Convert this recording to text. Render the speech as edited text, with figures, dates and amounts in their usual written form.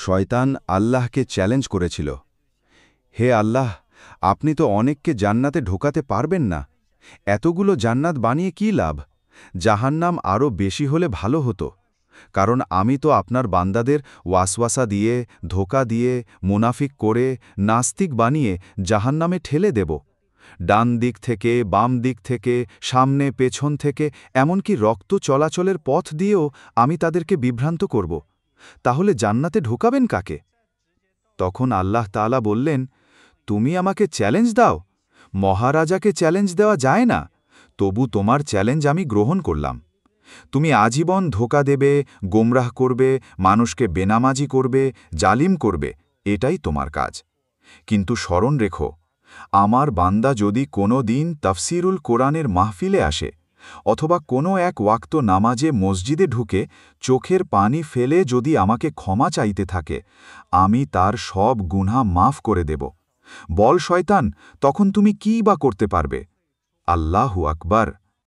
শয়তান আল্লাহকে চ্যালেঞ্জ করেছিল, হে আল্লাহ, আপনি তো অনেককে জান্নাতে ঢোকাতে পারবেন না। এতগুলো জান্নাত বানিয়ে কী লাভ? জাহান্নাম আরও বেশি হলে ভালো হতো, কারণ আমি তো আপনার বান্দাদের ওয়াসওয়াসা দিয়ে, ধোঁকা দিয়ে, মুনাফিক করে, নাস্তিক বানিয়ে জাহান্নামে ঠেলে দেব। ডান দিক থেকে, বাম দিক থেকে, সামনে পেছন থেকে, এমনকি রক্ত চলাচলের পথ দিয়েও আমি তাদেরকে বিভ্রান্ত করব। তাহলে জান্নাতে ঢোকাবেন কাকে? তখন আল্লাহ তাআলা বললেন, তুমি আমাকে চ্যালেঞ্জ দাও। মহারাজাকে চ্যালেঞ্জ দেওয়া যায় না, তবু তোমার চ্যালেঞ্জ আমি গ্রহণ করলাম। তুমি আজীবন ধোঁকা দেবে, গোমরাহ করবে, মানুষকে বেনামাজি করবে, জালিম করবে, এটাই তোমার কাজ। কিন্তু স্মরণ রেখো, আমার বান্দা যদি কোনো দিন তাফসিরুল কোরআনের মাহফিলে আসে অথবা কোনো এক ওয়াক্ত নামাজে মসজিদে ঢুকে চোখের পানি ফেলে যদি আমাকে ক্ষমা চাইতে থাকে, আমি তার সব গুনাহ মাফ করে দেব। বল শয়তান, তখন তুমি কী বা করতে পারবে? আল্লাহু আকবার।